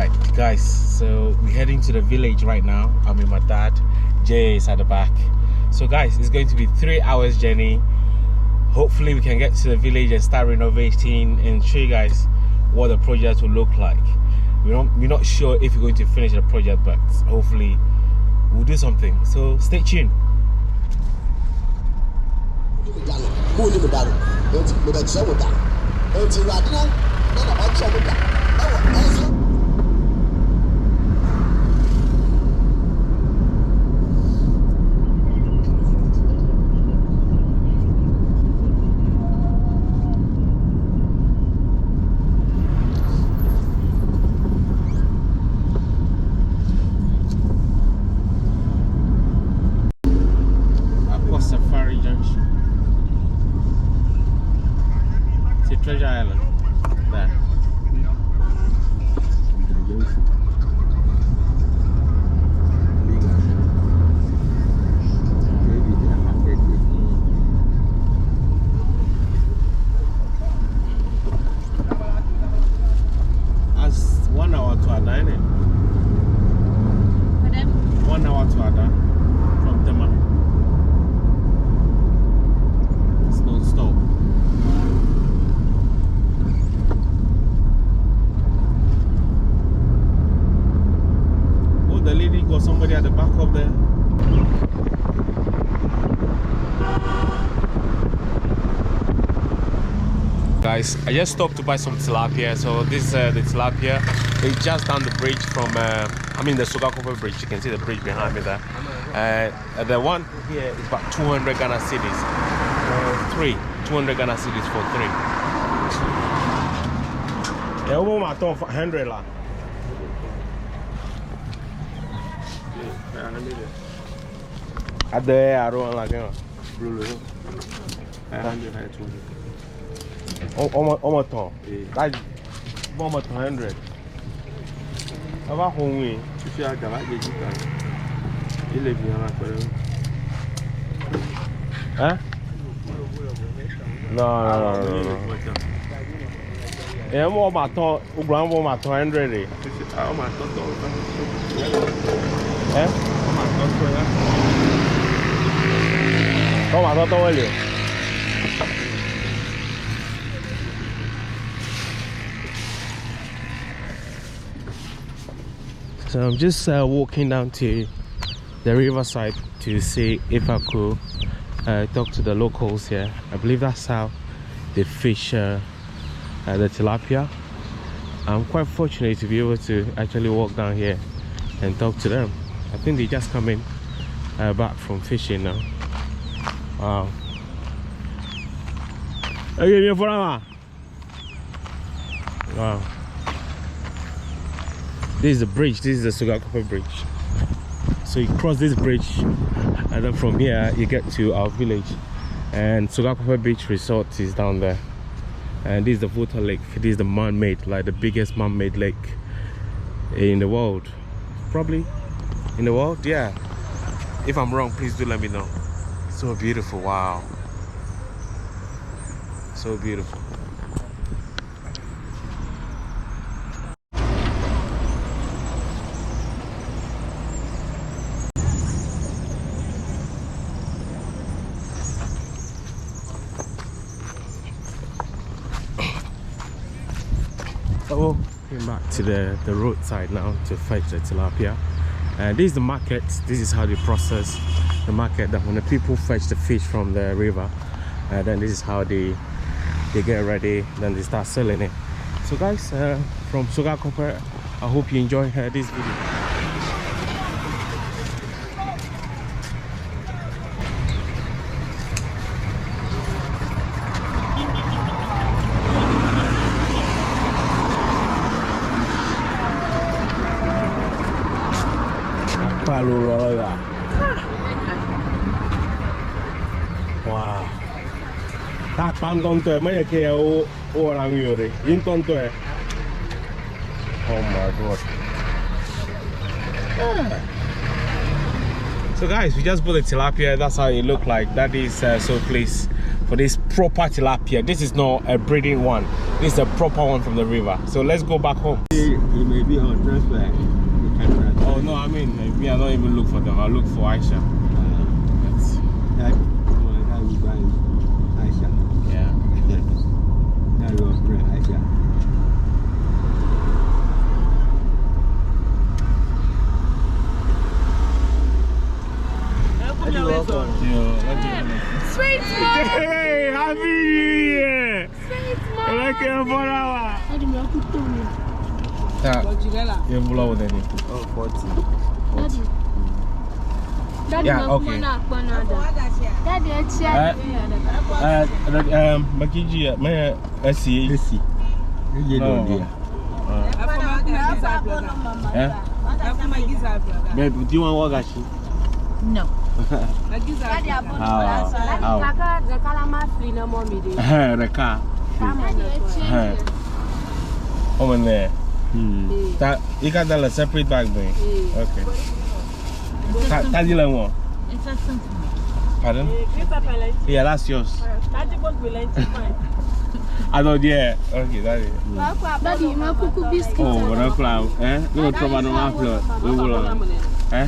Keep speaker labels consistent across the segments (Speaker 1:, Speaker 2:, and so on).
Speaker 1: Right, guys, so we're heading to the village right now. I'm with my dad. Jay is at the back. So guys, it's going to be 3 hours journey. Hopefully we can get to the village and start renovating and show you guys what the project will look like. We're not sure if we're going to finish the project, but hopefully we'll do something. So stay tuned. Treasure Island. There. That's 1 hour to Ada, isn't it? 1 hour to Ada from Tema. It's non-stop. The lady got somebody at the back of there. Guys, I just stopped to buy some tilapia. So this is the tilapia. It's just down the bridge from the Sogakope bridge. You can see the bridge behind me there. The one here is about 200 Ghana cedis. 200 Ghana cedis for 3. Yeah, almost 100 lah. Ada I don't like it. Almost 100. About home. Huh? No. Yeah, more about 200. Eh? So I'm just walking down to the riverside to see if I could talk to the locals here. I believe that's how they fish the tilapia. I'm quite fortunate to be able to actually walk down here and talk to them. I think they just coming back from fishing now. Wow. Wow. This is the bridge. This is the Sogakope bridge. So you cross this bridge, and then from here you get to our village. And Sogakope Beach Resort is down there. And this is the water lake. This is the man-made, like the biggest man-made lake in the world. Probably in the world, yeah. If I'm wrong, please do let me know. So beautiful, wow. So beautiful. So came back to the roadside now to fetch the tilapia. And this is the market. This is how they process the market. That when the people fetch the fish from the river, then this is how they get ready. Then they start selling it. So guys, from Sogakope, I hope you enjoy this video. Wow. Ta tam ton tuệ mấy kia ô là nhiều đấy, yên ton tuệ. Oh my god. So guys, we just bought the tilapia. That's how it look like. That is so please for this proper tilapia. This is not a breeding one. This is a proper one from the river. So let's go back home.
Speaker 2: maybe on transfer.
Speaker 1: Oh no, I mean, maybe I don't even look for them. I'll look for Aisha.
Speaker 2: That will buy Aisha.
Speaker 1: Yeah.
Speaker 2: That will bring Aisha.
Speaker 3: Sweet mom.
Speaker 1: Hey, happy New Year!
Speaker 3: Sweet mom.
Speaker 1: Like a borawa.
Speaker 3: Daddy, me aku tu ni.
Speaker 1: You blow with any.
Speaker 2: Oh, 40.
Speaker 3: Daddy. Daddy,
Speaker 1: Yeah,
Speaker 3: me
Speaker 1: okay.
Speaker 3: aku mana ada. Daddy, acia.
Speaker 1: Makiji, may I see?
Speaker 2: Esi. You know, dear. Babe, do you want wagashi?
Speaker 3: No.
Speaker 2: Daddy,
Speaker 1: How?
Speaker 3: The calama free no more me.
Speaker 1: The car. Oh, in there. That you got that a separate bag, boy. Okay. That's the one. Pardon? Yeah, that's yours. I don't yeah. Okay, that is.
Speaker 3: Daddy, me aku biscuit.
Speaker 1: Oh, what a clown, eh? No trouble no my floor. We will. Eh?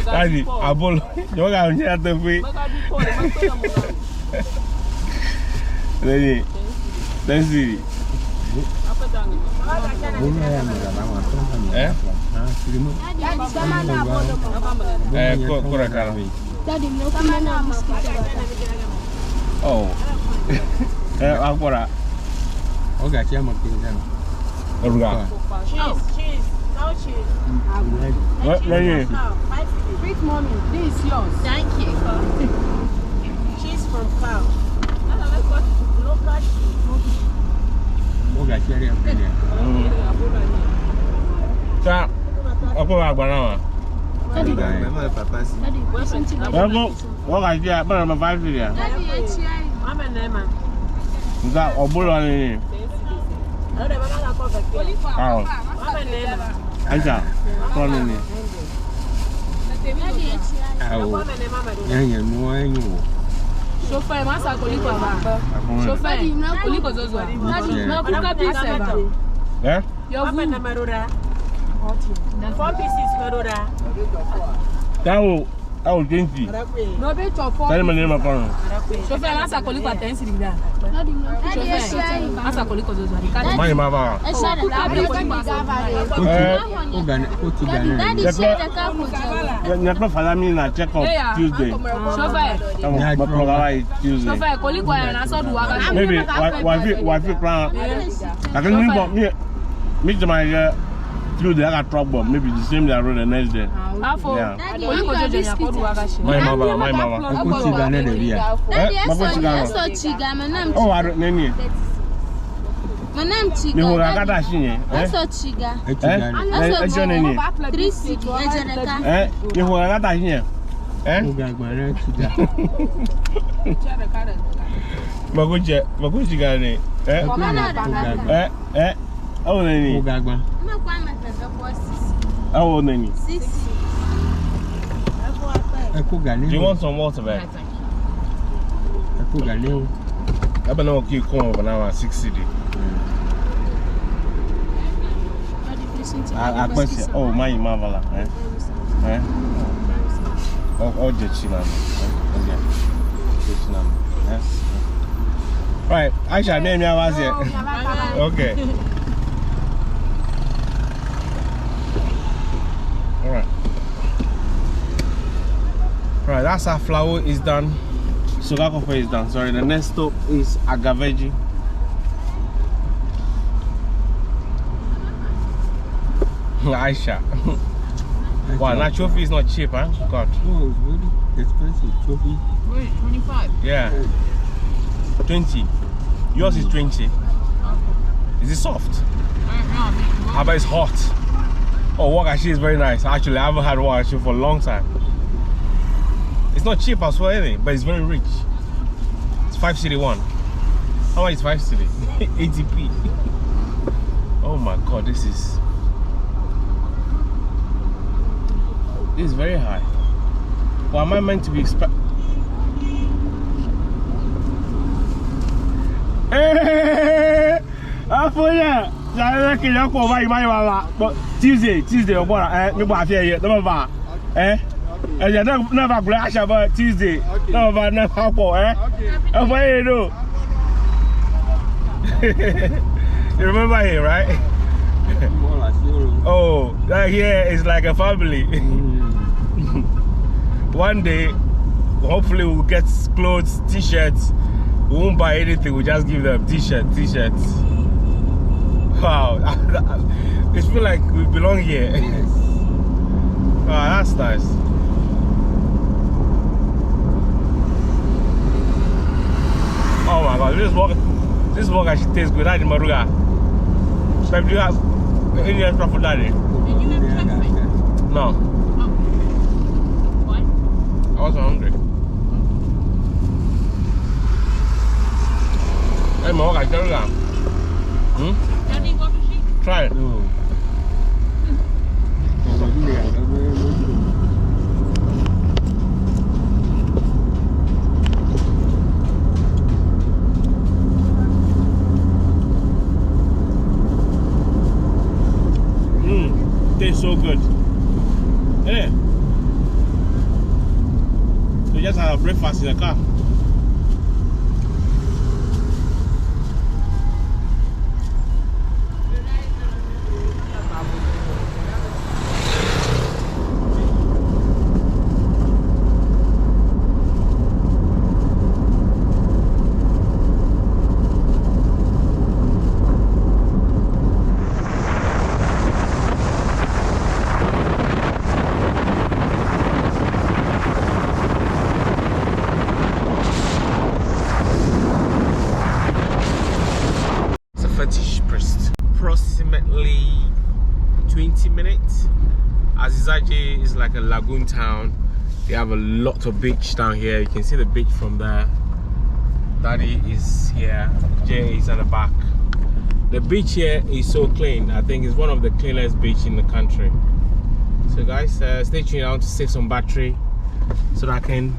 Speaker 1: Daddy, abolo. You got on here to free. Daddy. Let's see. Eh? Korakara.
Speaker 3: Daddy, me aku mana biscuit.
Speaker 1: Oh. Agora.
Speaker 2: Okay, I'm okay.
Speaker 1: Obrigado.
Speaker 3: Cheese. No cheese.
Speaker 1: What?
Speaker 3: Sweet mommy, this is yours. Thank you. Cheese from cow.
Speaker 2: Okay, cherry and penny.
Speaker 1: Tá. Agora agora.
Speaker 3: Daddy,
Speaker 2: Papa.
Speaker 3: Daddy, listen to me.
Speaker 1: What I do? But I'm a five here.
Speaker 3: Daddy, acia.
Speaker 4: I'm a name.
Speaker 1: That obolo ni. Ah.
Speaker 4: I'm a name.
Speaker 1: Aja. Kono ni.
Speaker 3: Daddy, acia.
Speaker 2: Oh, yeah, no, I know.
Speaker 4: Chauffeur, moi ça colis quoi va. Chauffeur,
Speaker 3: Daddy, me aku
Speaker 4: colis quoi zozo.
Speaker 3: Daddy, me aku
Speaker 4: Colis ça va.
Speaker 1: Eh?
Speaker 4: Yo vous na marura. 4 pieces marura.
Speaker 1: That was 20.
Speaker 4: No be to 4.
Speaker 1: Tell me the name of it.
Speaker 4: Chauffeur, moi ça colis quoi 10 sirida.
Speaker 3: Daddy, me aku
Speaker 4: Chauffeur, moi ça colis quoi zozo.
Speaker 1: Mani mama.
Speaker 3: acia de ka
Speaker 4: Daddy,
Speaker 3: Daddy, share the car for Java.
Speaker 1: You not follow me na check up Tuesday.
Speaker 4: Chauffeur,
Speaker 1: My program is Tuesday.
Speaker 4: chauffeur colis quoi na so do waga.
Speaker 1: Maybe wife crown. I can remember me to my Tuesday I got trouble. Maybe the same day I wrote the next day.
Speaker 4: Afo.
Speaker 1: Yeah.
Speaker 4: Colis quoi zozo na ko do waga.
Speaker 1: My mama.
Speaker 3: Daddy, eso chiga, manam.
Speaker 1: Oh, I don't know.
Speaker 3: Manam chiga.
Speaker 1: Me ho ga da shi ne.
Speaker 3: Eso chiga.
Speaker 1: Eh? Ejo ne ni.
Speaker 3: 3 cedi, ejereka.
Speaker 1: Eh? Me ho ga da shi ne. Eh? Maguchi ga ne. Eh? Eh? Oh, ne ni. Oh, ne ni.
Speaker 3: 6.
Speaker 1: Do you want some water back? I don't know if come over now at 6 cedi. I question. Oh, my marvel. Eh? Eh? Oh, Jechina. Yes. Right, Aisha, name your was here. Okay. Alright. Right, that's our flour is done. Sogakope is done. Sorry, the next stop is Agaveji. Aisha. Wow, that trophy is not cheap, huh? God.
Speaker 2: Oh, it's really expensive trophy.
Speaker 4: Wait, 25.
Speaker 1: Yeah. 20. Yours is 20. Is it soft? How about it's hot? Oh, wagashi is very nice. Actually, I haven't had wagashi for a long time. It's not cheap as well, anything, but it's very rich. It's 5 cedi one. How much is 5 cedi? 80p. Oh my God, this is very high. Well, am I meant to be Hey, Afoya, Tuesday, me buy here. Never. Eh? You never glash about Tuesday. Never eh? Where you know? You remember here, right? Oh, that here is like a family. One day, hopefully we'll get clothes, t-shirts. We won't buy anything, we'll just give them t-shirts. Wow, it feels like we belong here.
Speaker 2: Yes.
Speaker 1: Oh, that's nice. Oh my God, this work actually tastes good. That's the Maruga. So do you have any extra for daddy?
Speaker 3: Did you have traffic?
Speaker 1: No.
Speaker 3: Oh. Why?
Speaker 1: I wasn't hungry. Hey, my work, I tell you that.
Speaker 3: Daddy, what was she?
Speaker 1: Try it.
Speaker 2: No.
Speaker 1: Tastes so good. Yeah. We just had a breakfast in the car. Approximately 20 minutes. Azizaje is like a lagoon town. They have a lot of beach down here. You can see the beach from there. Daddy is here. Jay is at the back. The beach here is so clean. I think it's one of the cleanest beach in the country. So guys, stay tuned. I want to save some battery so that I can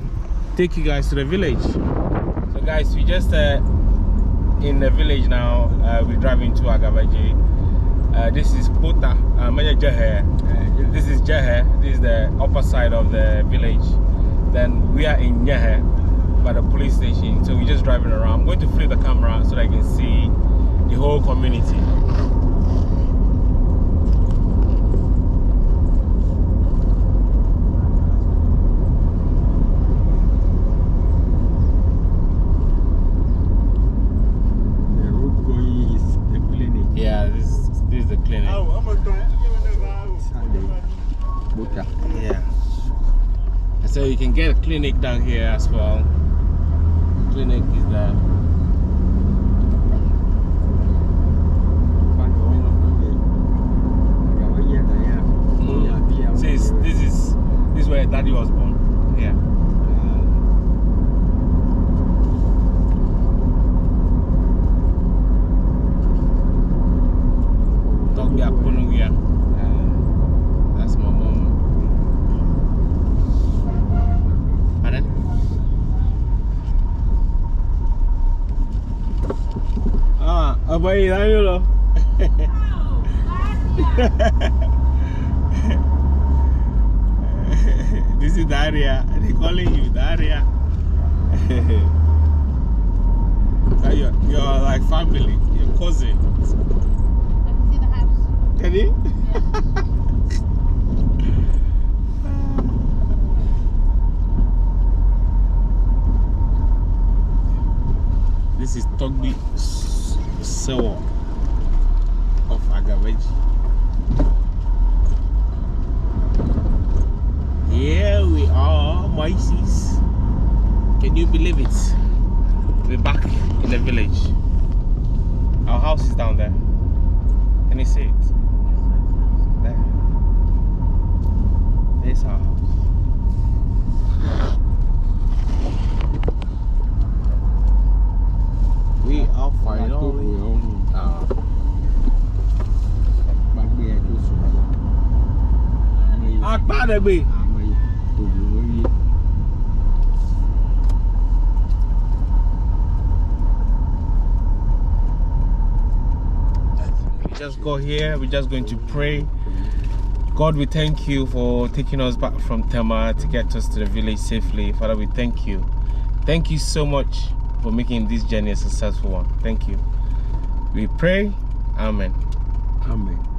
Speaker 1: take you guys to the village. So guys, we just in the village now. We're driving to Agabaji. This is Pota, this is Jehe. This is the upper side of the village. Then we are in Nyehe by the police station. So we're just driving around. I'm going to flip the camera so that I can see the whole community. Yeah, this is the clinic. Yeah. And so you can get a clinic down here as well. The clinic is there. So this is where Daddy was born. Yeah. That's my mom. Pardon? Abay, dami This is Daria. They calling you Daria. So you're like family, your cousin.
Speaker 3: See the house.
Speaker 1: Can you? This is Thank𝙔𝙤𝙬 of Agabaji. Here we are, Moises. Can you believe it? We're back in the village. Our house is down there. Can you see it? There. There's our house. We are finally Thank𝙔𝙤𝙬. just got here. We're just going to pray. God, we thank you for taking us back from Thank𝙔𝙤 to get us to the village safely. Father, we thank you. Thank you so much for making this journey a successful one. Thank you. We pray. Amen.
Speaker 2: Amen.